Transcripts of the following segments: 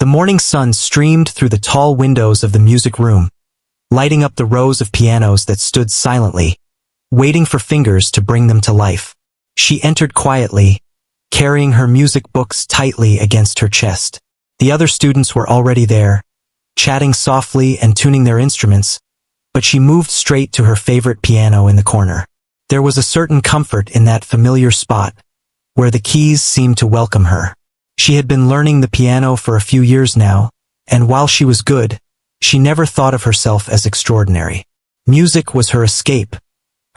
morning sun streamed through the tall windows of the music room, lighting up the rows of pianos that stood silently, waiting for fingers to bring them to life. She entered quietly, carrying her music books tightly against her chest. The other students were already there, chatting softly and tuning their instruments, but she moved straight to her favorite piano in the corner. There was a certain comfort in that familiar spot, where the keys seemed to welcome her. She had been learning the piano for a few years now, and while she was good, she never thought of herself as extraordinary. Music was her escape,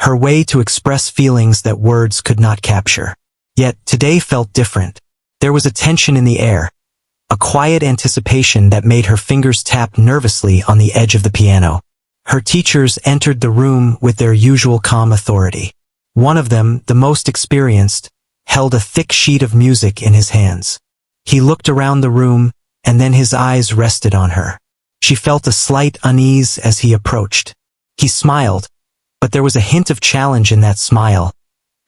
her way to express feelings that words could not capture. Yet today felt different. There was a tension in the air, a quiet anticipation that made her fingers tap nervously on the edge of the piano. Her teachers entered the room with their usual calm authority. One of them, the most experienced, held a thick sheet of music in his hands. He looked around the room, and then his eyes rested on her. She felt a slight unease as he approached. He smiled, but there was a hint of challenge in that smile,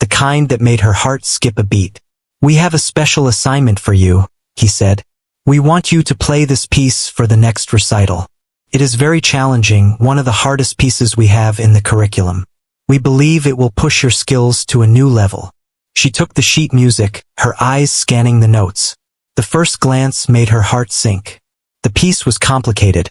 the kind that made her heart skip a beat. "We have a special assignment for you," he said. "We want you to play this piece for the next recital. It is very challenging, one of the hardest pieces we have in the curriculum. We believe it will push your skills to a new level." She took the sheet music, her eyes scanning the notes. The first glance made her heart sink. The piece was complicated,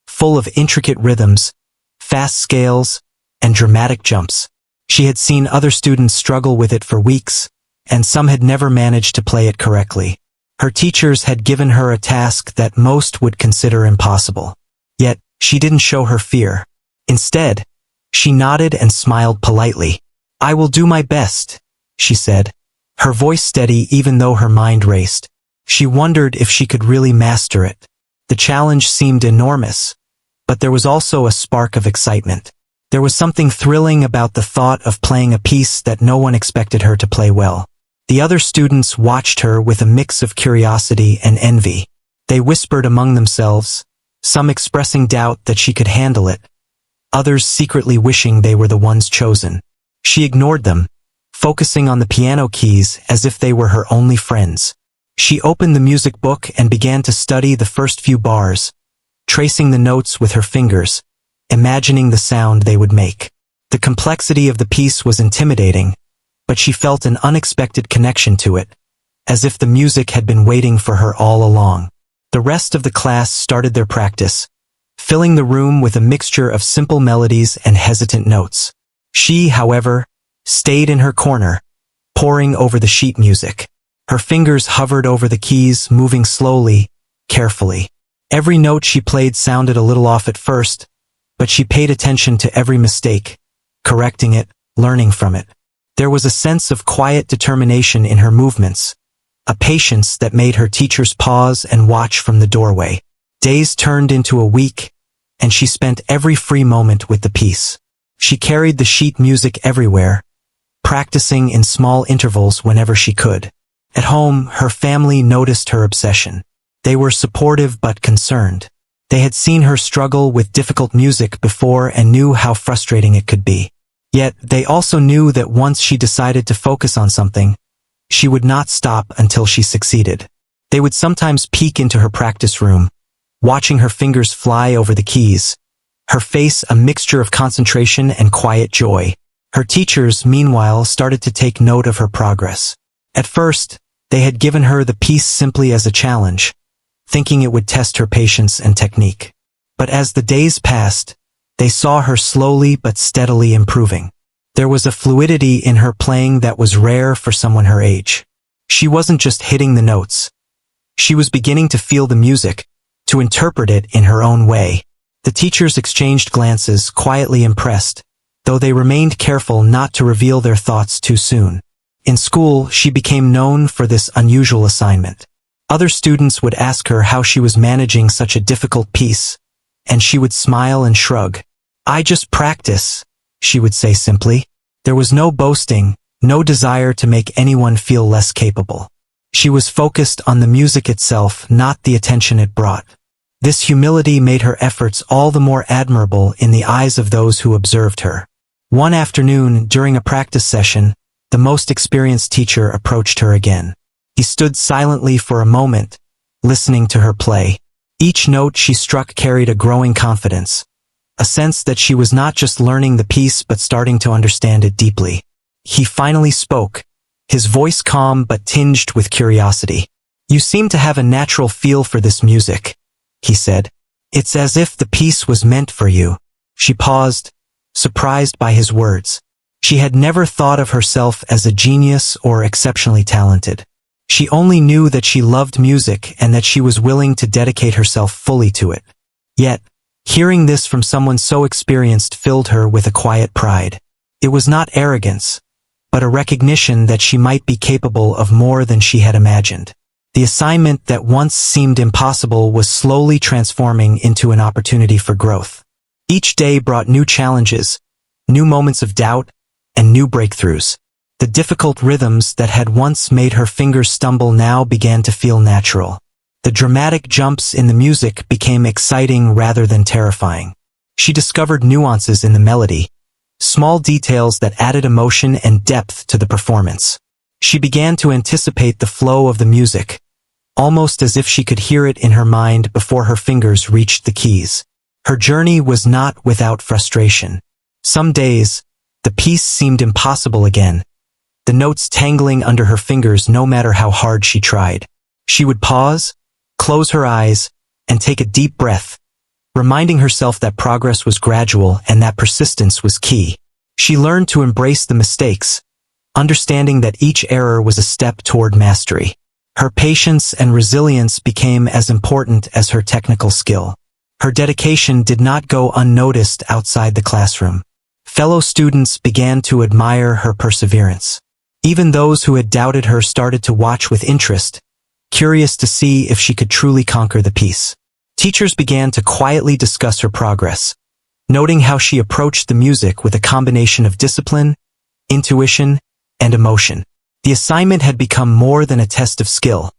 full of intricate rhythms, fast scales, and dramatic jumps. She had seen other students struggle with it for weeks, and some had never managed to play it correctly. Her teachers had given her a task that most would consider impossible. Yet, she didn't show her fear. Instead, she nodded and smiled politely. "I will do my best," she said, her voice steady even though her mind raced. She wondered if she could really master it. The challenge seemed enormous, but there was also a spark of excitement. There was something thrilling about the thought of playing a piece that no one expected her to play well. The other students watched her with a mix of curiosity and envy. They whispered among themselves, some expressing doubt that she could handle it, others secretly wishing they were the ones chosen. She ignored them, focusing on the piano keys as if they were her only friends. She opened the music book and began to study the first few bars, tracing the notes with her fingers, imagining the sound they would make. The complexity of the piece was intimidating, but she felt an unexpected connection to it, as if the music had been waiting for her all along. The rest of the class started their practice, filling the room with a mixture of simple melodies and hesitant notes. She, however, stayed in her corner, poring over the sheet music. Her fingers hovered over the keys, moving slowly, carefully. Every note she played sounded a little off at first, but she paid attention to every mistake, correcting it, learning from it. There was a sense of quiet determination in her movements, a patience that made her teachers pause and watch from the doorway. Days turned into a week, and she spent every free moment with the piece. She carried the sheet music everywhere, practicing in small intervals whenever she could. At home, her family noticed her obsession. They were supportive but concerned. They had seen her struggle with difficult music before and knew how frustrating it could be. Yet, they also knew that once she decided to focus on something, she would not stop until she succeeded. They would sometimes peek into her practice room, watching her fingers fly over the keys, her face a mixture of concentration and quiet joy. Her teachers, meanwhile, started to take note of her progress. At first, they had given her the piece simply as a challenge, thinking it would test her patience and technique. But as the days passed, they saw her slowly but steadily improving. There was a fluidity in her playing that was rare for someone her age. She wasn't just hitting the notes. She was beginning to feel the music, to interpret it in her own way. The teachers exchanged glances, quietly impressed, though they remained careful not to reveal their thoughts too soon. In school, she became known for this unusual assignment. Other students would ask her how she was managing such a difficult piece, and she would smile and shrug. "I just practice," she would say simply. There was no boasting, no desire to make anyone feel less capable. She was focused on the music itself, not the attention it brought. This humility made her efforts all the more admirable in the eyes of those who observed her. One afternoon, during a practice session, the most experienced teacher approached her again. He stood silently for a moment, listening to her play. Each note she struck carried a growing confidence, a sense that she was not just learning the piece but starting to understand it deeply. He finally spoke, his voice calm but tinged with curiosity. "You seem to have a natural feel for this music," he said. "It's as if the piece was meant for you." She paused, surprised by his words. She had never thought of herself as a genius or exceptionally talented. She only knew that she loved music and that she was willing to dedicate herself fully to it. Yet, hearing this from someone so experienced filled her with a quiet pride. It was not arrogance, but a recognition that she might be capable of more than she had imagined. The assignment that once seemed impossible was slowly transforming into an opportunity for growth. Each day brought new challenges, new moments of doubt, and new breakthroughs. The difficult rhythms that had once made her fingers stumble now began to feel natural. The dramatic jumps in the music became exciting rather than terrifying. She discovered nuances in the melody, small details that added emotion and depth to the performance. She began to anticipate the flow of the music, almost as if she could hear it in her mind before her fingers reached the keys. Her journey was not without frustration. Some days, the piece seemed impossible again, the notes tangling under her fingers no matter how hard she tried. She would pause, close her eyes, and take a deep breath, reminding herself that progress was gradual and that persistence was key. She learned to embrace the mistakes, understanding that each error was a step toward mastery. Her patience and resilience became as important as her technical skill. Her dedication did not go unnoticed outside the classroom. Fellow students began to admire her perseverance. Even those who had doubted her started to watch with interest, curious to see if she could truly conquer the piece. Teachers began to quietly discuss her progress, noting how she approached the music with a combination of discipline, intuition, and emotion. The assignment had become more than a test of skill.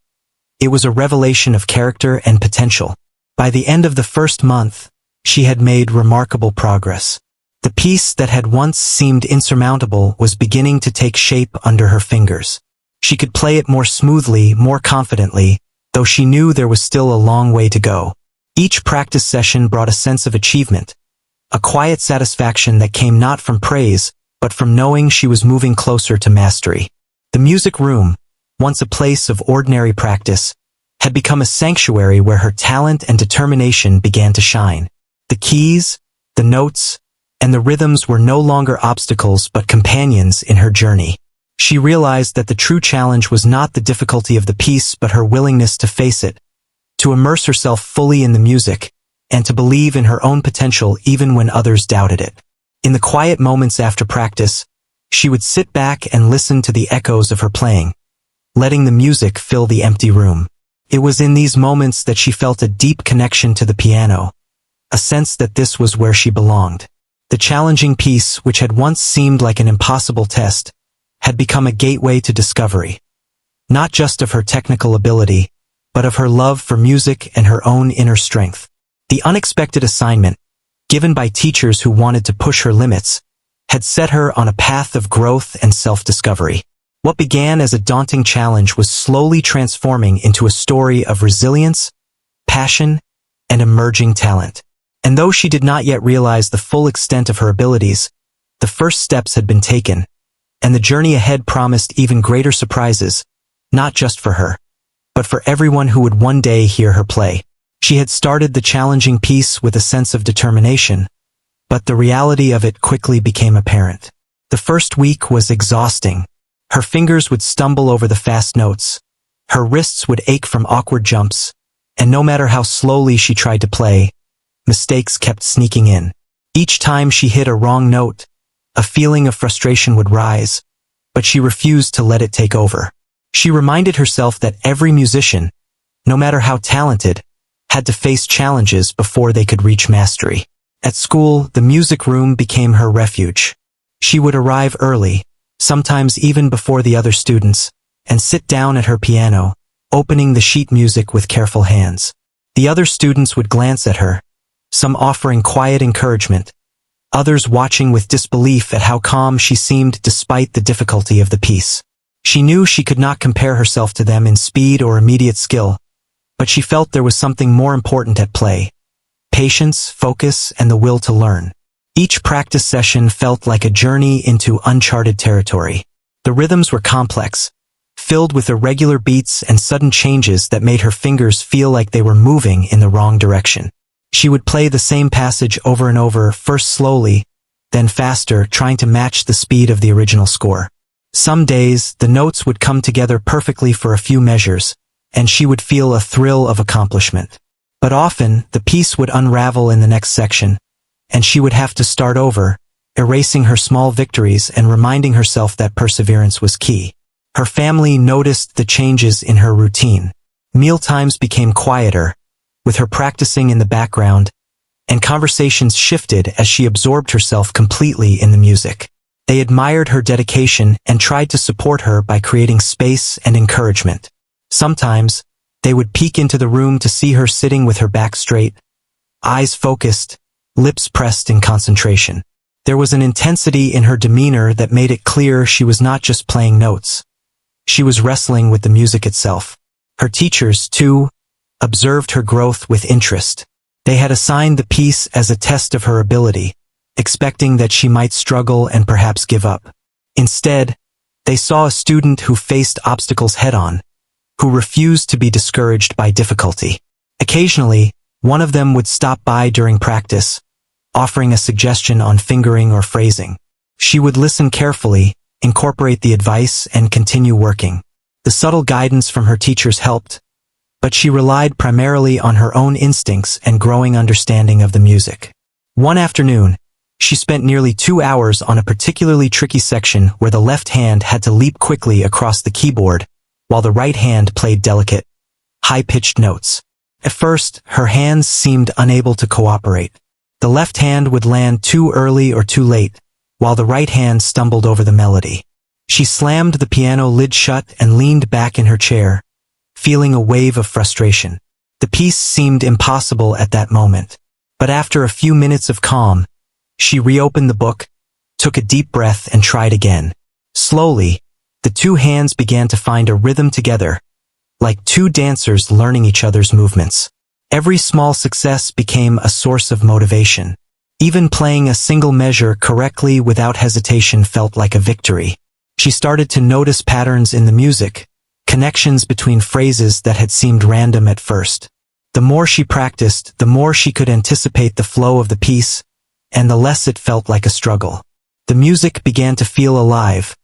It was a revelation of character and potential. By the end of the first month, she had made remarkable progress. The piece that had once seemed insurmountable was beginning to take shape under her fingers. She could play it more smoothly, more confidently, though she knew there was still a long way to go. Each practice session brought a sense of achievement, a quiet satisfaction that came not from praise, but from knowing she was moving closer to mastery. The music room, once a place of ordinary practice, had become a sanctuary where her talent and determination began to shine. The keys, the notes, and the rhythms were no longer obstacles but companions in her journey. She realized that the true challenge was not the difficulty of the piece but her willingness to face it, to immerse herself fully in the music, and to believe in her own potential even when others doubted it. In the quiet moments after practice, she would sit back and listen to the echoes of her playing, letting the music fill the empty room. It was in these moments that she felt a deep connection to the piano, a sense that this was where she belonged. The challenging piece, which had once seemed like an impossible test, had become a gateway to discovery, not just of her technical ability, but of her love for music and her own inner strength. The unexpected assignment, given by teachers who wanted to push her limits, had set her on a path of growth and self-discovery. What began as a daunting challenge was slowly transforming into a story of resilience, passion, and emerging talent. And though she did not yet realize the full extent of her abilities, the first steps had been taken, and the journey ahead promised even greater surprises, not just for her, but for everyone who would one day hear her play. She had started the challenging piece with a sense of determination, but the reality of it quickly became apparent. The first week was exhausting. Her fingers would stumble over the fast notes, her wrists would ache from awkward jumps, and no matter how slowly she tried to play, mistakes kept sneaking in. Each time she hit a wrong note, a feeling of frustration would rise, but she refused to let it take over. She reminded herself that every musician, no matter how talented, had to face challenges before they could reach mastery. At school, the music room became her refuge. She would arrive early, sometimes even before the other students, and sit down at her piano, opening the sheet music with careful hands. The other students would glance at her, some offering quiet encouragement, others watching with disbelief at how calm she seemed despite the difficulty of the piece. She knew she could not compare herself to them in speed or immediate skill, But she felt there was something more important at play: patience, focus, and the will to learn. Each practice session felt like a journey into uncharted territory. The rhythms were complex, filled with irregular beats and sudden changes that made her fingers feel like they were moving in the wrong direction. She would play the same passage over and over, first slowly, then faster, trying to match the speed of the original score. Some days, the notes would come together perfectly for a few measures, and she would feel a thrill of accomplishment. But often, the piece would unravel in the next section, and she would have to start over, erasing her small victories and reminding herself that perseverance was key. Her family noticed the changes in her routine. Mealtimes became quieter, with her practicing in the background, and conversations shifted as she absorbed herself completely in the music. They admired her dedication and tried to support her by creating space and encouragement. Sometimes, they would peek into the room to see her sitting with her back straight, eyes focused, lips pressed in concentration. There was an intensity in her demeanor that made it clear she was not just playing notes. She was wrestling with the music itself. Her teachers, too, observed her growth with interest. They had assigned the piece as a test of her ability, expecting that she might struggle and perhaps give up. Instead, they saw a student who faced obstacles head-on, who refused to be discouraged by difficulty. Occasionally, one of them would stop by during practice, offering a suggestion on fingering or phrasing. She would listen carefully, incorporate the advice, and continue working. The subtle guidance from her teachers helped, but she relied primarily on her own instincts and growing understanding of the music. One afternoon, she spent nearly 2 hours on a particularly tricky section where the left hand had to leap quickly across the keyboard, while the right hand played delicate, high-pitched notes. At first, her hands seemed unable to cooperate. The left hand would land too early or too late, while the right hand stumbled over the melody. She slammed the piano lid shut and leaned back in her chair, feeling a wave of frustration. The piece seemed impossible at that moment. But after a few minutes of calm, she reopened the book, took a deep breath, and tried again. Slowly, the two hands began to find a rhythm together, like two dancers learning each other's movements. Every small success became a source of motivation. Even playing a single measure correctly without hesitation felt like a victory. She started to notice patterns in the music, connections between phrases that had seemed random at first. The more she practiced, the more she could anticipate the flow of the piece, and the less it felt like a struggle. The music began to feel alive,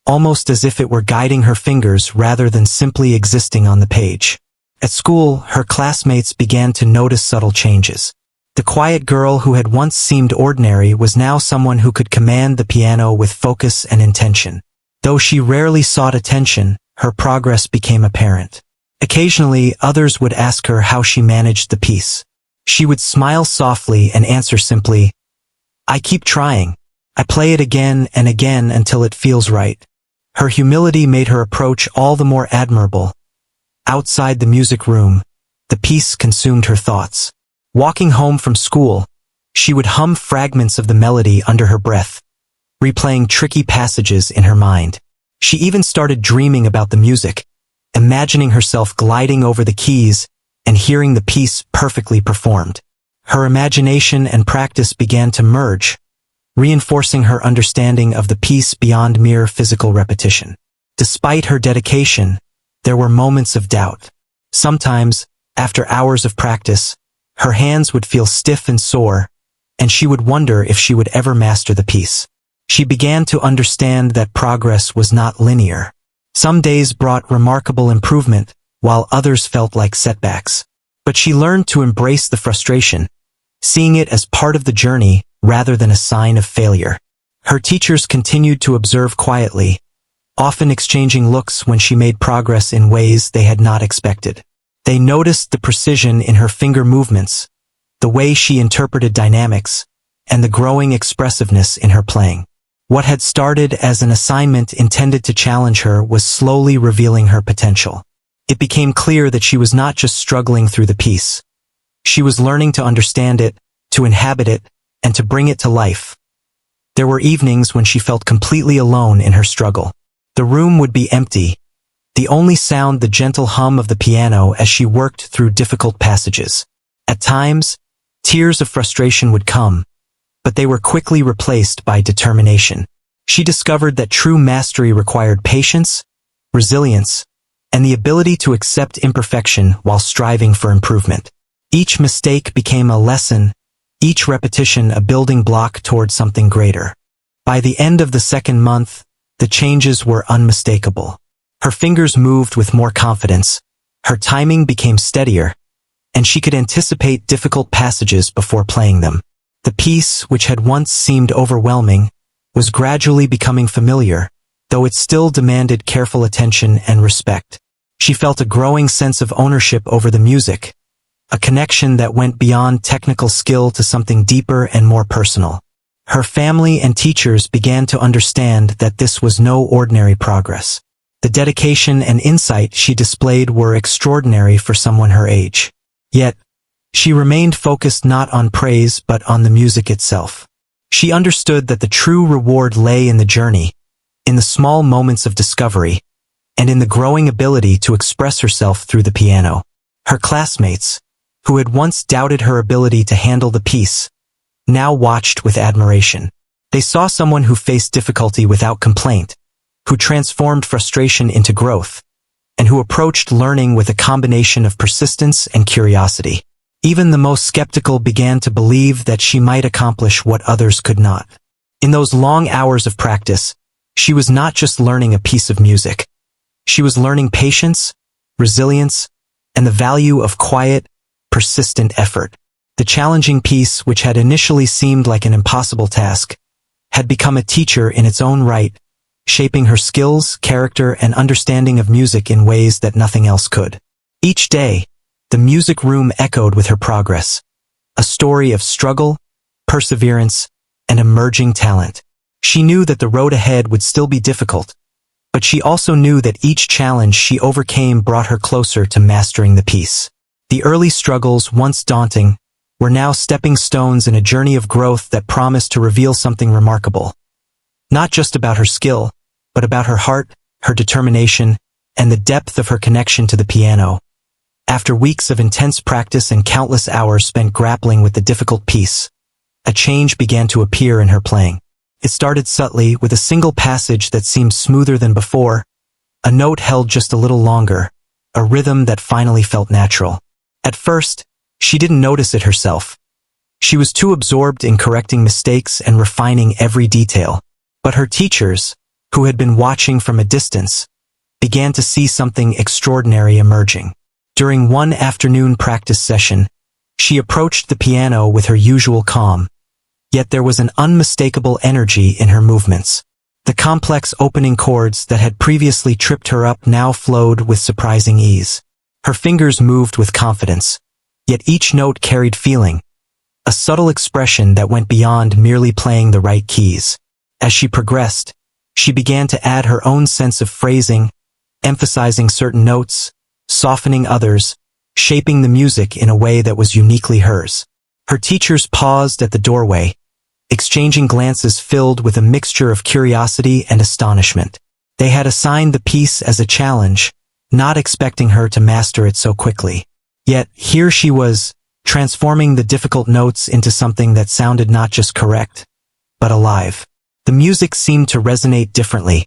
almost as if it were guiding her fingers rather than simply existing on the page. At school, her classmates began to notice subtle changes. The quiet girl who had once seemed ordinary was now someone who could command the piano with focus and intention. Though she rarely sought attention, her progress became apparent. Occasionally, others would ask her how she managed the piece. She would smile softly and answer simply, "I keep trying. I play it again and again until it feels right." Her humility made her approach all the more admirable. Outside the music room, the piece consumed her thoughts. Walking home from school, she would hum fragments of the melody under her breath, replaying tricky passages in her mind. She even started dreaming about the music, imagining herself gliding over the keys and hearing the piece perfectly performed. Her imagination and practice began to merge, reinforcing her understanding of the piece beyond mere physical repetition. Despite her dedication, there were moments of doubt. Sometimes, after hours of practice, her hands would feel stiff and sore, and she would wonder if she would ever master the piece. She began to understand that progress was not linear. Some days brought remarkable improvement, while others felt like setbacks. But she learned to embrace the frustration, seeing it as part of the journey rather than a sign of failure. Her teachers continued to observe quietly, often exchanging looks when she made progress in ways they had not expected. They noticed the precision in her finger movements, the way she interpreted dynamics, and the growing expressiveness in her playing. What had started as an assignment intended to challenge her was slowly revealing her potential. It became clear that she was not just struggling through the piece. She was learning to understand it, to inhabit it, and to bring it to life. There were evenings when she felt completely alone in her struggle. The room would be empty, the only sound the gentle hum of the piano as she worked through difficult passages. At times, tears of frustration would come, but they were quickly replaced by determination. She discovered that true mastery required patience, resilience, and the ability to accept imperfection while striving for improvement. Each mistake became a lesson, each repetition a building block toward something greater. By the end of the second month, the changes were unmistakable. Her fingers moved with more confidence, her timing became steadier, and she could anticipate difficult passages before playing them. The piece, which had once seemed overwhelming, was gradually becoming familiar, though it still demanded careful attention and respect. She felt a growing sense of ownership over the music, a connection that went beyond technical skill to something deeper and more personal. Her family and teachers began to understand that this was no ordinary progress. The dedication and insight she displayed were extraordinary for someone her age. Yet, she remained focused not on praise but on the music itself. She understood that the true reward lay in the journey, in the small moments of discovery, and in the growing ability to express herself through the piano. Her classmates, who had once doubted her ability to handle the piece, now watched with admiration. They saw someone who faced difficulty without complaint, who transformed frustration into growth, and who approached learning with a combination of persistence and curiosity. Even the most skeptical began to believe that she might accomplish what others could not. In those long hours of practice, she was not just learning a piece of music. She was learning patience, resilience, and the value of quiet, persistent effort. The challenging piece, which had initially seemed like an impossible task, had become a teacher in its own right, shaping her skills, character, and understanding of music in ways that nothing else could. Each day, the music room echoed with her progress, a story of struggle, perseverance, and emerging talent. She knew that the road ahead would still be difficult, but she also knew that each challenge she overcame brought her closer to mastering the piece. The early struggles, once daunting, were now stepping stones in a journey of growth that promised to reveal something remarkable. Not just about her skill, but about her heart, her determination, and the depth of her connection to the piano. After weeks of intense practice and countless hours spent grappling with the difficult piece, a change began to appear in her playing. It started subtly with a single passage that seemed smoother than before, a note held just a little longer, a rhythm that finally felt natural. At first, she didn't notice it herself. She was too absorbed in correcting mistakes and refining every detail. But her teachers, who had been watching from a distance, began to see something extraordinary emerging. During one afternoon practice session, she approached the piano with her usual calm, yet there was an unmistakable energy in her movements. The complex opening chords that had previously tripped her up now flowed with surprising ease. Her fingers moved with confidence, yet each note carried feeling, a subtle expression that went beyond merely playing the right keys. As she progressed, she began to add her own sense of phrasing, emphasizing certain notes, softening others, shaping the music in a way that was uniquely hers. Her teachers paused at the doorway, exchanging glances filled with a mixture of curiosity and astonishment. They had assigned the piece as a challenge, not expecting her to master it so quickly. Yet, here she was, transforming the difficult notes into something that sounded not just correct, but alive. The music seemed to resonate differently,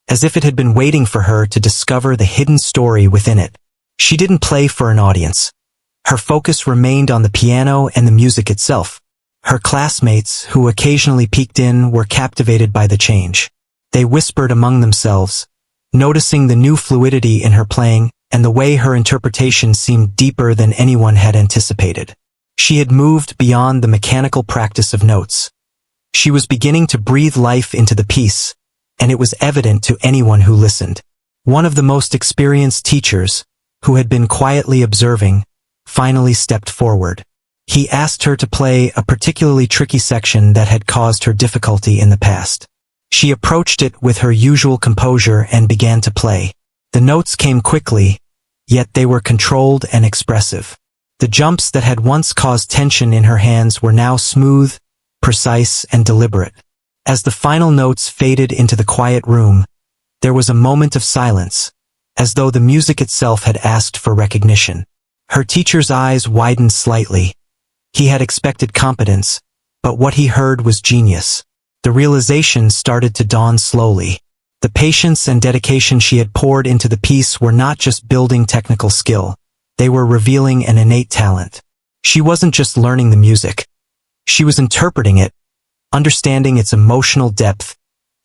as if it had been waiting for her to discover the hidden story within it. She didn't play for an audience. Her focus remained on the piano and the music itself. Her classmates, who occasionally peeked in, were captivated by the change. They whispered among themselves, noticing the new fluidity in her playing and the way her interpretation seemed deeper than anyone had anticipated. She had moved beyond the mechanical practice of notes. She was beginning to breathe life into the piece, and it was evident to anyone who listened. One of the most experienced teachers, who had been quietly observing, finally stepped forward. He asked her to play a particularly tricky section that had caused her difficulty in the past. She approached it with her usual composure and began to play. The notes came quickly, yet they were controlled and expressive. The jumps that had once caused tension in her hands were now smooth, precise, and deliberate. As the final notes faded into the quiet room, there was a moment of silence, as though the music itself had asked for recognition. Her teacher's eyes widened slightly. He had expected competence, but what he heard was genius. The realization started to dawn slowly. The patience and dedication she had poured into the piece were not just building technical skill, they were revealing an innate talent. She wasn't just learning the music. She was interpreting it, understanding its emotional depth,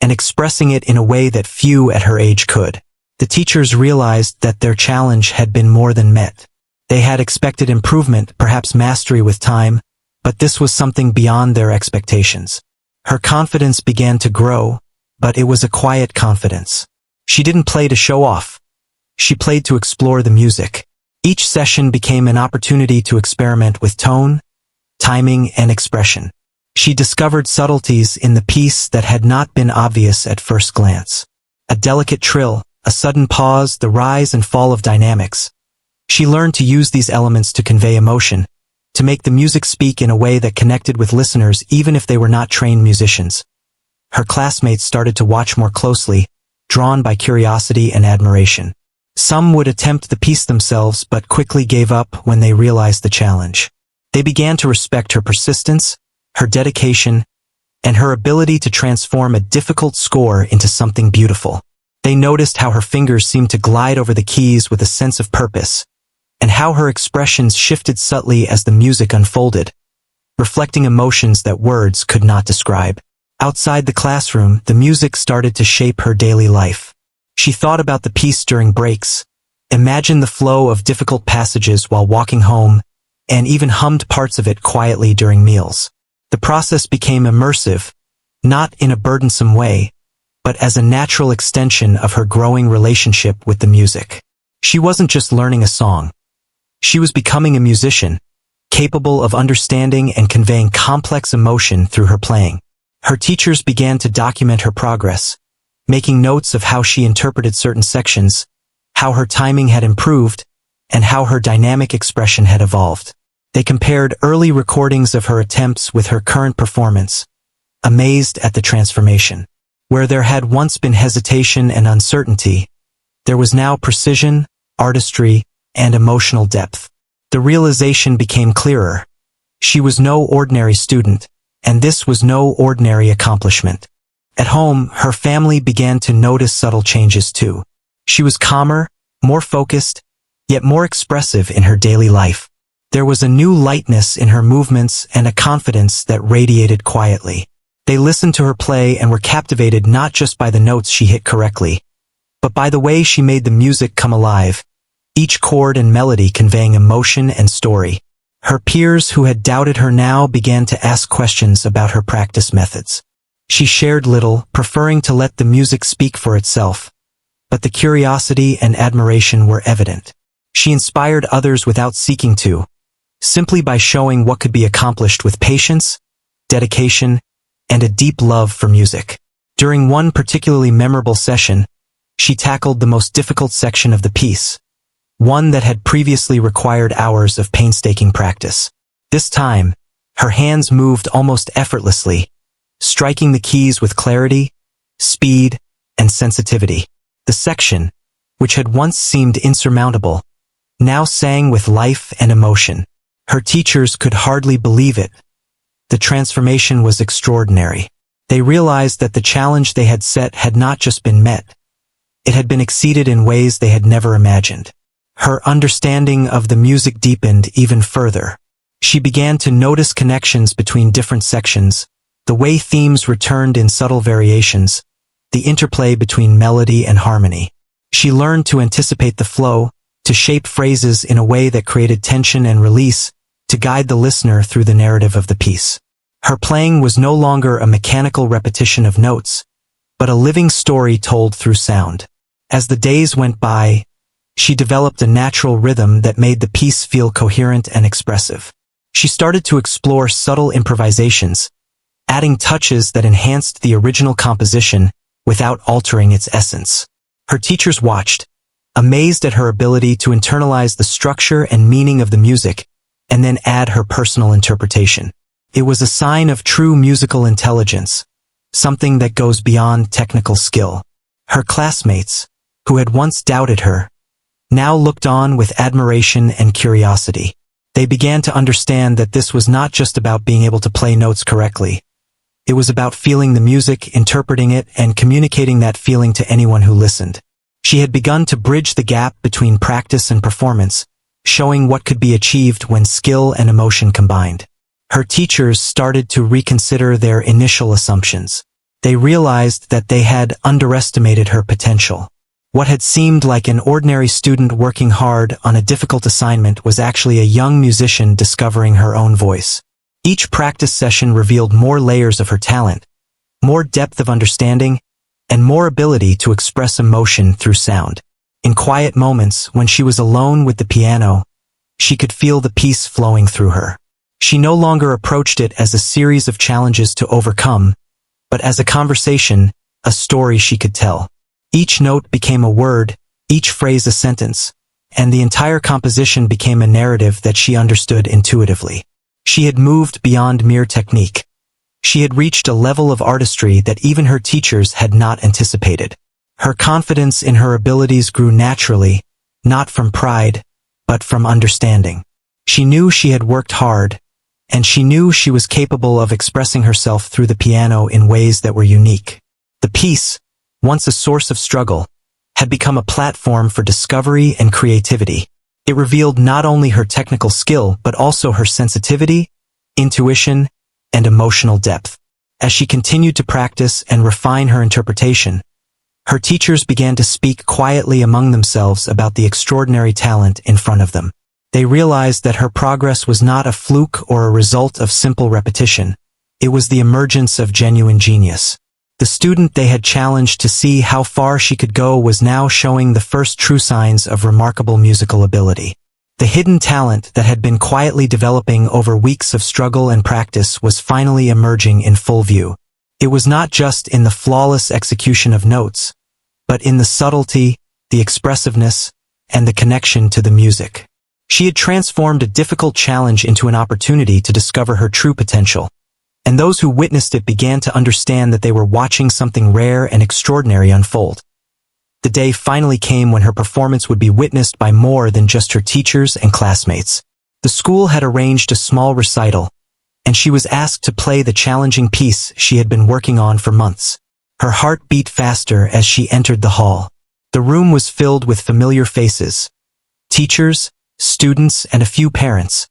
and expressing it in a way that few at her age could. The teachers realized that their challenge had been more than met. They had expected improvement, perhaps mastery with time, but this was something beyond their expectations. Her confidence began to grow, but it was a quiet confidence. She didn't play to show off. She played to explore the music. Each session became an opportunity to experiment with tone, timing, and expression. She discovered subtleties in the piece that had not been obvious at first glance. A delicate trill, a sudden pause, the rise and fall of dynamics. She learned to use these elements to convey emotion, to make the music speak in a way that connected with listeners even if they were not trained musicians. Her classmates started to watch more closely, drawn by curiosity and admiration. Some would attempt the piece themselves but quickly gave up when they realized the challenge. They began to respect her persistence, her dedication, and her ability to transform a difficult score into something beautiful. They noticed how her fingers seemed to glide over the keys with a sense of purpose, and how her expressions shifted subtly as the music unfolded, reflecting emotions that words could not describe. Outside the classroom, the music started to shape her daily life. She thought about the piece during breaks, imagined the flow of difficult passages while walking home, and even hummed parts of it quietly during meals. The process became immersive, not in a burdensome way, but as a natural extension of her growing relationship with the music. She wasn't just learning a song. She was becoming a musician, capable of understanding and conveying complex emotion through her playing. Her teachers began to document her progress, making notes of how she interpreted certain sections, how her timing had improved, and how her dynamic expression had evolved. They compared early recordings of her attempts with her current performance, amazed at the transformation. Where there had once been hesitation and uncertainty, there was now precision, artistry, and emotional depth. The realization became clearer. She was no ordinary student, and this was no ordinary accomplishment. At home, her family began to notice subtle changes too. She was calmer, more focused, yet more expressive in her daily life. There was a new lightness in her movements and a confidence that radiated quietly. They listened to her play and were captivated not just by the notes she hit correctly, but by the way she made the music come alive, each chord and melody conveying emotion and story. Her peers who had doubted her now began to ask questions about her practice methods. She shared little, preferring to let the music speak for itself, but the curiosity and admiration were evident. She inspired others without seeking to, simply by showing what could be accomplished with patience, dedication, and a deep love for music. During one particularly memorable session, she tackled the most difficult section of the piece, one that had previously required hours of painstaking practice. This time, her hands moved almost effortlessly, striking the keys with clarity, speed, and sensitivity. The section, which had once seemed insurmountable, now sang with life and emotion. Her teachers could hardly believe it. The transformation was extraordinary. They realized that the challenge they had set had not just been met, it had been exceeded in ways they had never imagined. Her understanding of the music deepened even further. She began to notice connections between different sections, the way themes returned in subtle variations, the interplay between melody and harmony. She learned to anticipate the flow, to shape phrases in a way that created tension and release, to guide the listener through the narrative of the piece. Her playing was no longer a mechanical repetition of notes, but a living story told through sound. As the days went by, she developed a natural rhythm that made the piece feel coherent and expressive. She started to explore subtle improvisations, adding touches that enhanced the original composition without altering its essence. Her teachers watched, amazed at her ability to internalize the structure and meaning of the music, and then add her personal interpretation. It was a sign of true musical intelligence, something that goes beyond technical skill. Her classmates, who had once doubted her, now looked on with admiration and curiosity. They began to understand that this was not just about being able to play notes correctly. It was about feeling the music, interpreting it, and communicating that feeling to anyone who listened. She had begun to bridge the gap between practice and performance, showing what could be achieved when skill and emotion combined. Her teachers started to reconsider their initial assumptions. They realized that they had underestimated her potential. What had seemed like an ordinary student working hard on a difficult assignment was actually a young musician discovering her own voice. Each practice session revealed more layers of her talent, more depth of understanding, and more ability to express emotion through sound. In quiet moments, when she was alone with the piano, she could feel the peace flowing through her. She no longer approached it as a series of challenges to overcome, but as a conversation, a story she could tell. Each note became a word, each phrase a sentence, and the entire composition became a narrative that she understood intuitively. She had moved beyond mere technique. She had reached a level of artistry that even her teachers had not anticipated. Her confidence in her abilities grew naturally, not from pride, but from understanding. She knew she had worked hard, and she knew she was capable of expressing herself through the piano in ways that were unique. The piece, once a source of struggle, had become a platform for discovery and creativity. It revealed not only her technical skill but also her sensitivity, intuition, and emotional depth. As she continued to practice and refine her interpretation, her teachers began to speak quietly among themselves about the extraordinary talent in front of them. They realized that her progress was not a fluke or a result of simple repetition. It was the emergence of genuine genius. The student they had challenged to see how far she could go was now showing the first true signs of remarkable musical ability. The hidden talent that had been quietly developing over weeks of struggle and practice was finally emerging in full view. It was not just in the flawless execution of notes, but in the subtlety, the expressiveness, and the connection to the music. She had transformed a difficult challenge into an opportunity to discover her true potential, and those who witnessed it began to understand that they were watching something rare and extraordinary unfold. The day finally came when her performance would be witnessed by more than just her teachers and classmates. The school had arranged a small recital, and she was asked to play the challenging piece she had been working on for months. Her heart beat faster as she entered the hall. The room was filled with familiar faces, teachers, students, and a few parents,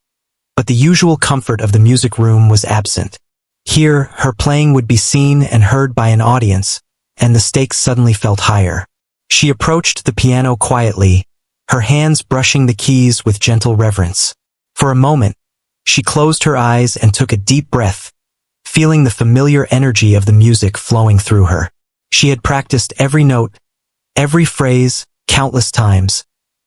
but the usual comfort of the music room was absent. Here, her playing would be seen and heard by an audience, and the stakes suddenly felt higher. She approached the piano quietly, her hands brushing the keys with gentle reverence. For a moment, she closed her eyes and took a deep breath, feeling the familiar energy of the music flowing through her. She had practiced every note, every phrase, countless times,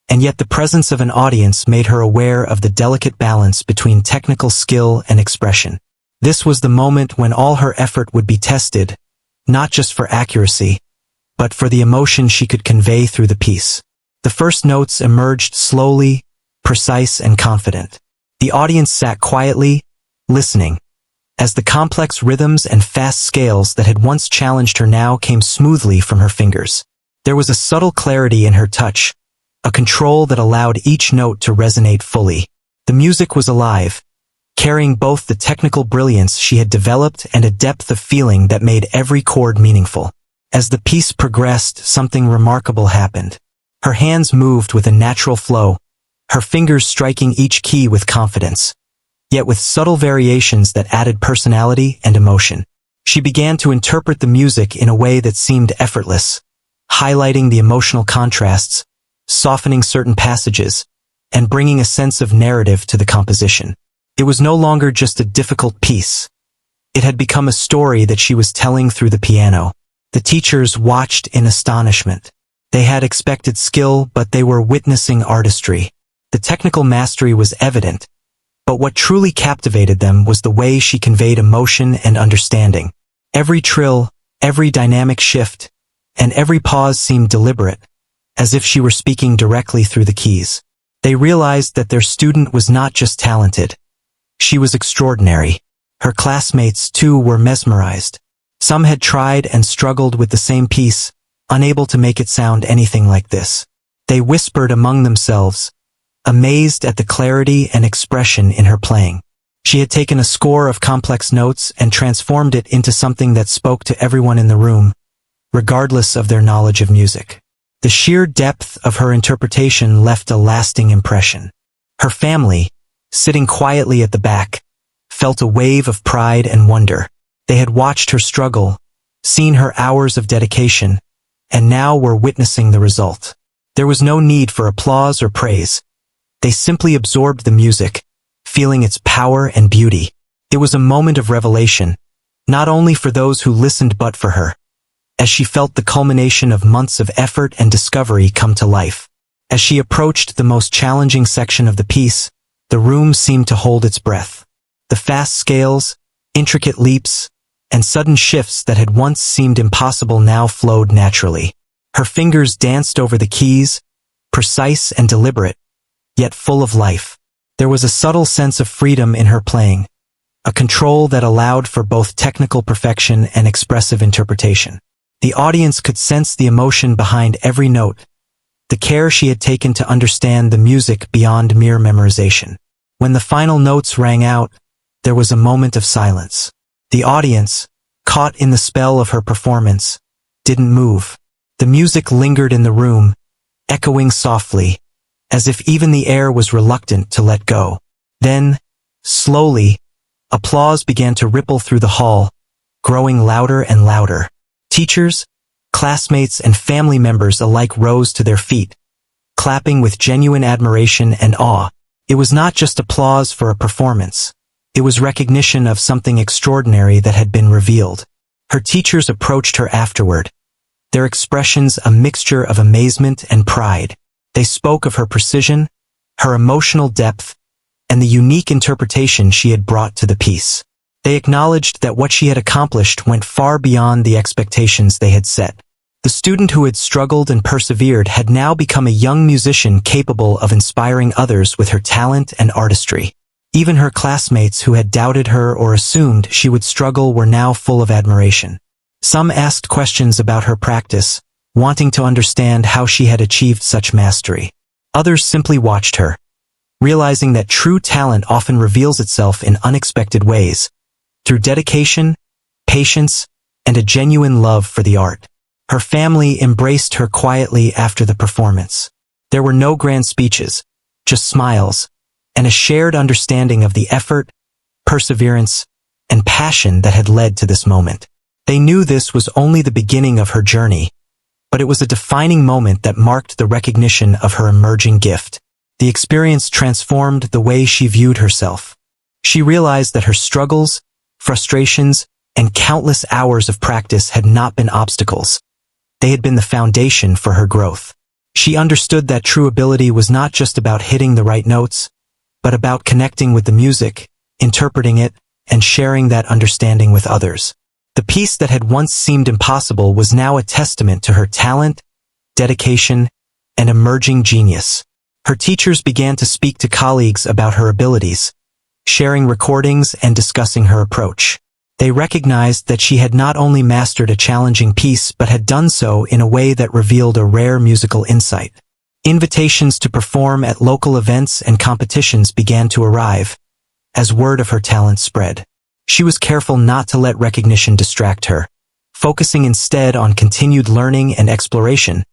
and yet the presence of an audience made her aware of the delicate balance between technical skill and expression. This was the moment when all her effort would be tested, not just for accuracy, but for the emotion she could convey through the piece. The first notes emerged slowly, precise and confident. The audience sat quietly, listening, as the complex rhythms and fast scales that had once challenged her now came smoothly from her fingers. There was a subtle clarity in her touch, a control that allowed each note to resonate fully. The music was alive, carrying both the technical brilliance she had developed and a depth of feeling that made every chord meaningful. As the piece progressed, something remarkable happened. Her hands moved with a natural flow, her fingers striking each key with confidence, yet with subtle variations that added personality and emotion. She began to interpret the music in a way that seemed effortless, highlighting the emotional contrasts, softening certain passages, and bringing a sense of narrative to the composition. It was no longer just a difficult piece. It had become a story that she was telling through the piano. The teachers watched in astonishment. They had expected skill, but they were witnessing artistry. The technical mastery was evident, but what truly captivated them was the way she conveyed emotion and understanding. Every trill, every dynamic shift, and every pause seemed deliberate, as if she were speaking directly through the keys. They realized that their student was not just talented. She was extraordinary. Her classmates, too, were mesmerized. Some had tried and struggled with the same piece, unable to make it sound anything like this. They whispered among themselves, amazed at the clarity and expression in her playing. She had taken a score of complex notes and transformed it into something that spoke to everyone in the room, regardless of their knowledge of music. The sheer depth of her interpretation left a lasting impression. Her family, sitting quietly at the back, felt a wave of pride and wonder. They had watched her struggle, seen her hours of dedication, and now were witnessing the result. There was no need for applause or praise. They simply absorbed the music, feeling its power and beauty. It was a moment of revelation, not only for those who listened but for her, as she felt the culmination of months of effort and discovery come to life. As she approached the most challenging section of the piece, the room seemed to hold its breath. The fast scales, intricate leaps, and sudden shifts that had once seemed impossible now flowed naturally. Her fingers danced over the keys, precise and deliberate, yet full of life. There was a subtle sense of freedom in her playing, a control that allowed for both technical perfection and expressive interpretation. The audience could sense the emotion behind every note, the care she had taken to understand the music beyond mere memorization. When the final notes rang out, there was a moment of silence. The audience, caught in the spell of her performance, didn't move. The music lingered in the room, echoing softly, as if even the air was reluctant to let go. Then, slowly, applause began to ripple through the hall, growing louder and louder. Teachers, classmates, and family members alike rose to their feet, clapping with genuine admiration and awe. It was not just applause for a performance. It was recognition of something extraordinary that had been revealed. Her teachers approached her afterward, their expressions a mixture of amazement and pride. They spoke of her precision, her emotional depth, and the unique interpretation she had brought to the piece. They acknowledged that what she had accomplished went far beyond the expectations they had set. The student who had struggled and persevered had now become a young musician capable of inspiring others with her talent and artistry. Even her classmates who had doubted her or assumed she would struggle were now full of admiration. Some asked questions about her practice, wanting to understand how she had achieved such mastery. Others simply watched her, realizing that true talent often reveals itself in unexpected ways, through dedication, patience, and a genuine love for the art. Her family embraced her quietly after the performance. There were no grand speeches, just smiles, and a shared understanding of the effort, perseverance, and passion that had led to this moment. They knew this was only the beginning of her journey, but it was a defining moment that marked the recognition of her emerging gift. The experience transformed the way she viewed herself. She realized that her struggles, frustrations, and countless hours of practice had not been obstacles. They had been the foundation for her growth. She understood that true ability was not just about hitting the right notes, but about connecting with the music, interpreting it, and sharing that understanding with others. The piece that had once seemed impossible was now a testament to her talent, dedication, and emerging genius. Her teachers began to speak to colleagues about her abilities, sharing recordings and discussing her approach. They recognized that she had not only mastered a challenging piece but had done so in a way that revealed a rare musical insight. Invitations to perform at local events and competitions began to arrive, as word of her talent spread. She was careful not to let recognition distract her, focusing instead on continued learning and exploration,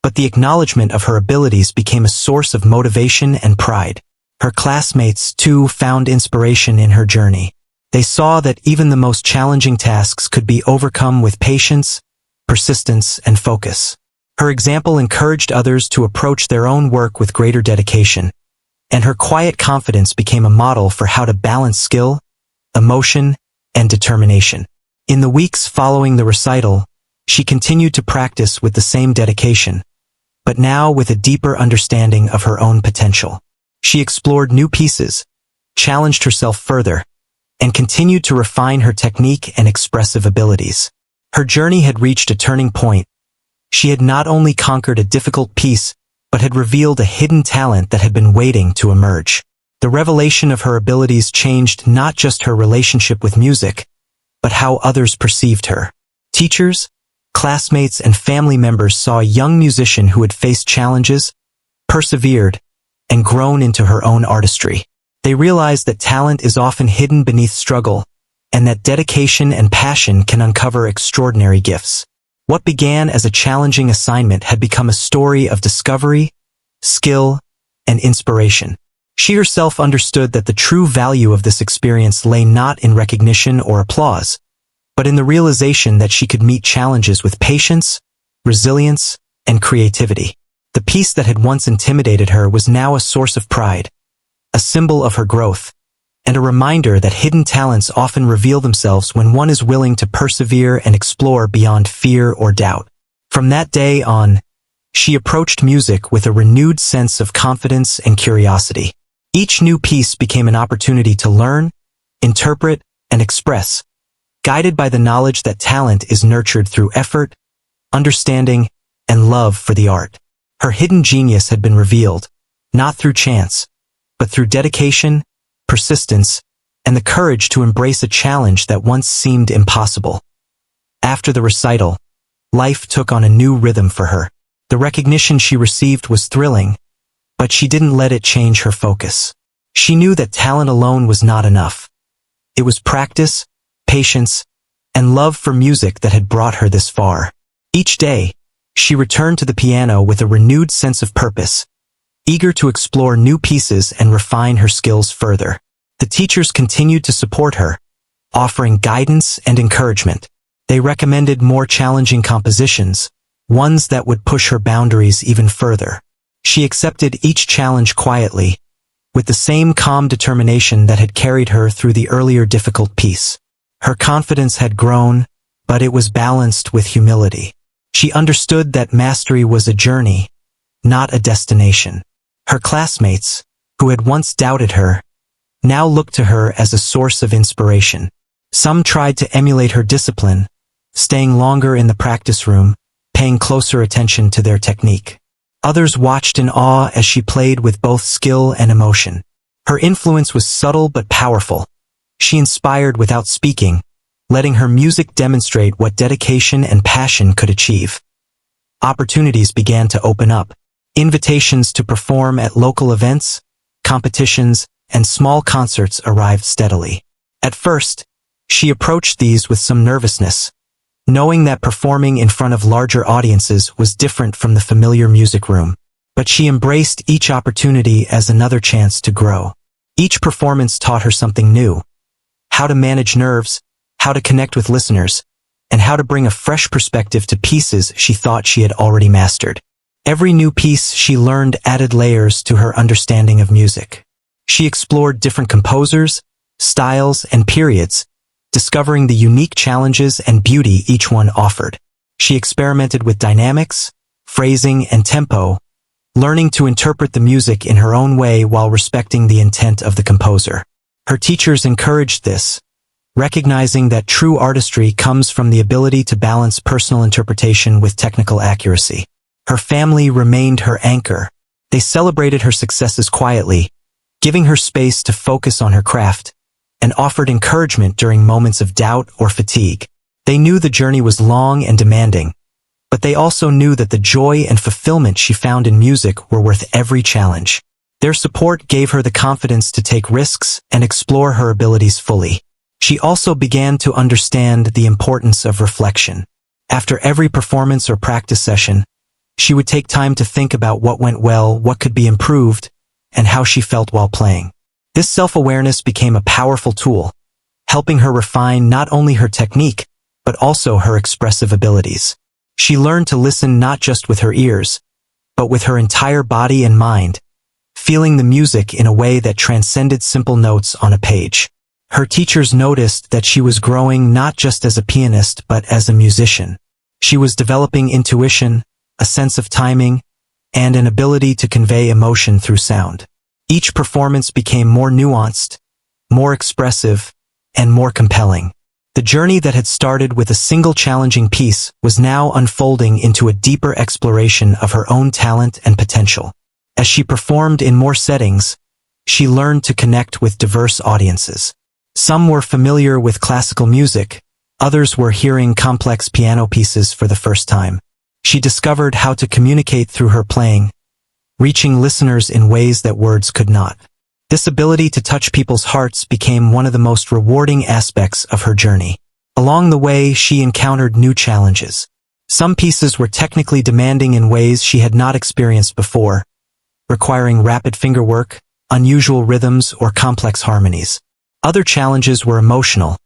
but the acknowledgement of her abilities became a source of motivation and pride. Her classmates, too, found inspiration in her journey. They saw that even the most challenging tasks could be overcome with patience, persistence, and focus. Her example encouraged others to approach their own work with greater dedication, and her quiet confidence became a model for how to balance skill, emotion, and determination. In the weeks following the recital, she continued to practice with the same dedication, but now with a deeper understanding of her own potential. She explored new pieces, challenged herself further, and continued to refine her technique and expressive abilities. Her journey had reached a turning point. She had not only conquered a difficult piece, but had revealed a hidden talent that had been waiting to emerge. The revelation of her abilities changed not just her relationship with music, but how others perceived her. Teachers, classmates and family members saw a young musician who had faced challenges, persevered, and grown into her own artistry. They realized that talent is often hidden beneath struggle, and that dedication and passion can uncover extraordinary gifts. What began as a challenging assignment had become a story of discovery, skill, and inspiration. She herself understood that the true value of this experience lay not in recognition or applause, but in the realization that she could meet challenges with patience, resilience, and creativity. The piece that had once intimidated her was now a source of pride, a symbol of her growth, and a reminder that hidden talents often reveal themselves when one is willing to persevere and explore beyond fear or doubt. From that day on, she approached music with a renewed sense of confidence and curiosity. Each new piece became an opportunity to learn, interpret, and express, guided by the knowledge that talent is nurtured through effort, understanding, and love for the art. Her hidden genius had been revealed, not through chance, but through dedication, persistence, and the courage to embrace a challenge that once seemed impossible. After the recital, life took on a new rhythm for her. The recognition she received was thrilling, but she didn't let it change her focus. She knew that talent alone was not enough. It was practice, patience, and love for music that had brought her this far. Each day, she returned to the piano with a renewed sense of purpose, eager to explore new pieces and refine her skills further. The teachers continued to support her, offering guidance and encouragement. They recommended more challenging compositions, ones that would push her boundaries even further. She accepted each challenge quietly, with the same calm determination that had carried her through the earlier difficult piece. Her confidence had grown, but it was balanced with humility. She understood that mastery was a journey, not a destination. Her classmates, who had once doubted her, now looked to her as a source of inspiration. Some tried to emulate her discipline, staying longer in the practice room, paying closer attention to their technique. Others watched in awe as she played with both skill and emotion. Her influence was subtle but powerful. She inspired without speaking, letting her music demonstrate what dedication and passion could achieve. Opportunities began to open up. Invitations to perform at local events, competitions, and small concerts arrived steadily. At first, she approached these with some nervousness, knowing that performing in front of larger audiences was different from the familiar music room. But she embraced each opportunity as another chance to grow. Each performance taught her something new: how to manage nerves, how to connect with listeners, and how to bring a fresh perspective to pieces she thought she had already mastered. Every new piece she learned added layers to her understanding of music. She explored different composers, styles, and periods, discovering the unique challenges and beauty each one offered. She experimented with dynamics, phrasing, and tempo, learning to interpret the music in her own way while respecting the intent of the composer. Her teachers encouraged this, recognizing that true artistry comes from the ability to balance personal interpretation with technical accuracy. Her family remained her anchor. They celebrated her successes quietly, giving her space to focus on her craft, and offered encouragement during moments of doubt or fatigue. They knew the journey was long and demanding, but they also knew that the joy and fulfillment she found in music were worth every challenge. Their support gave her the confidence to take risks and explore her abilities fully. She also began to understand the importance of reflection. After every performance or practice session, she would take time to think about what went well, what could be improved, and how she felt while playing. This self-awareness became a powerful tool, helping her refine not only her technique, but also her expressive abilities. She learned to listen not just with her ears, but with her entire body and mind, feeling the music in a way that transcended simple notes on a page. Her teachers noticed that she was growing not just as a pianist but as a musician. She was developing intuition, a sense of timing, and an ability to convey emotion through sound. Each performance became more nuanced, more expressive, and more compelling. The journey that had started with a single challenging piece was now unfolding into a deeper exploration of her own talent and potential. As she performed in more settings, she learned to connect with diverse audiences. Some were familiar with classical music, Others were hearing complex piano pieces for the first time. She discovered how to communicate through her playing, reaching listeners in ways that words could not. This ability to touch people's hearts became one of the most rewarding aspects of her journey. Along the way, she encountered new challenges. Some pieces were technically demanding in ways she had not experienced before, requiring rapid fingerwork, unusual rhythms, or complex harmonies. Other challenges were emotional,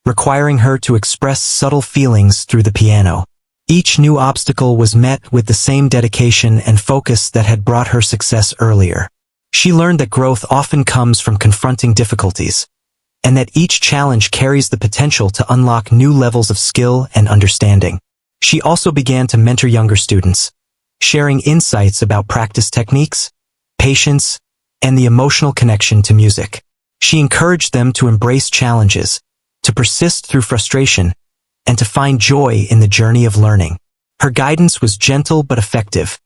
requiring her to express subtle feelings through the piano. Each new obstacle was met with the same dedication and focus that had brought her success earlier. She learned that growth often comes from confronting difficulties, and that each challenge carries the potential to unlock new levels of skill and understanding. She also began to mentor younger students, sharing insights about practice techniques, patience, and the emotional connection to music. She encouraged them to embrace challenges, to persist through frustration, and to find joy in the journey of learning. Her guidance was gentle but effective,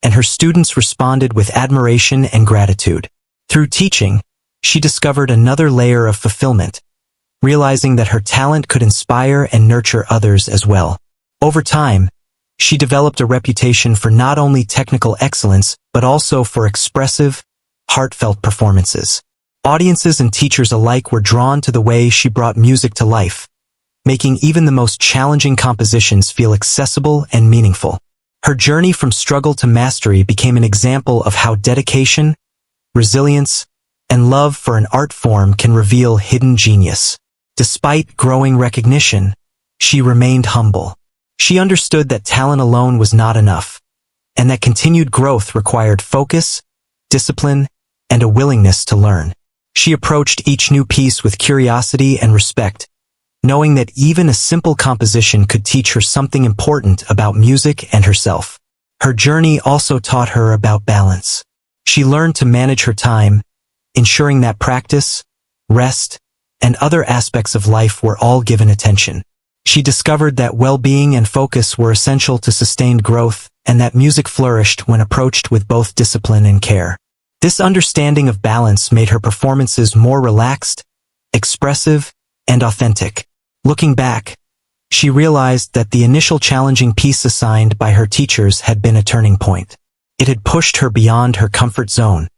and her students responded with admiration and gratitude. Through teaching, she discovered another layer of fulfillment, realizing that her talent could inspire and nurture others as well. Over time, she developed a reputation for not only technical excellence, but also for expressive, heartfelt performances. Audiences and teachers alike were drawn to the way she brought music to life, making even the most challenging compositions feel accessible and meaningful. Her journey from struggle to mastery became an example of how dedication, resilience, and love for an art form can reveal hidden genius. Despite growing recognition, she remained humble. She understood that talent alone was not enough, and that continued growth required focus, discipline, and a willingness to learn. She approached each new piece with curiosity and respect, knowing that even a simple composition could teach her something important about music and herself. Her journey also taught her about balance. She learned to manage her time, ensuring that practice, rest, and other aspects of life were all given attention. She discovered that well-being and focus were essential to sustained growth, and that music flourished when approached with both discipline and care. This understanding of balance made her performances more relaxed, expressive, and authentic. Looking back, she realized that the initial challenging piece assigned by her teachers had been a turning point. It had pushed her beyond her comfort zone,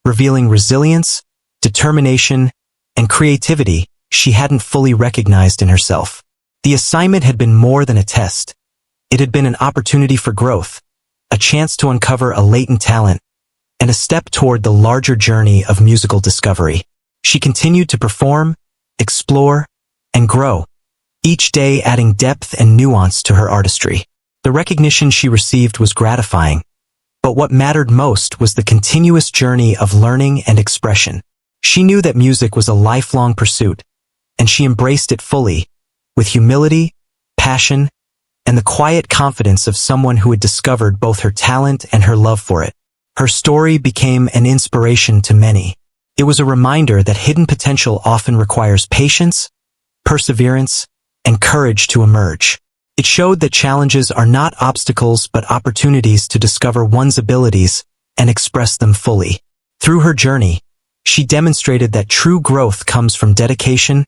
revealing resilience, determination, and creativity she hadn't fully recognized in herself. The assignment had been more than a test. It had been an opportunity for growth, a chance to uncover a latent talent, and a step toward the larger journey of musical discovery. She continued to perform, explore, and grow, each day adding depth and nuance to her artistry. The recognition she received was gratifying, but what mattered most was the continuous journey of learning and expression. She knew that music was a lifelong pursuit, and she embraced it fully, with humility, passion, and the quiet confidence of someone who had discovered both her talent and her love for it. Her story became an inspiration to many. It was a reminder that hidden potential often requires patience, perseverance, and courage to emerge. It showed that challenges are not obstacles but opportunities to discover one's abilities and express them fully. Through her journey, she demonstrated that true growth comes from dedication,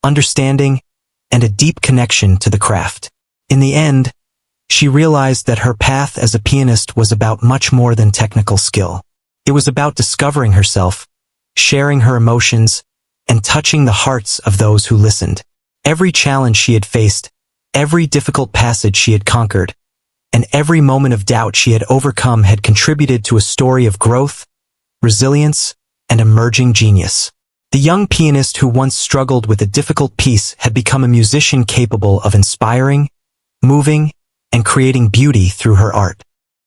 understanding, and a deep connection to the craft. In the end, she realized that her path as a pianist was about much more than technical skill. It was about discovering herself, sharing her emotions, and touching the hearts of those who listened. Every challenge she had faced, every difficult passage she had conquered, and every moment of doubt she had overcome had contributed to a story of growth, resilience, and emerging genius. The young pianist who once struggled with a difficult piece had become a musician capable of inspiring, moving, and creating beauty through her art.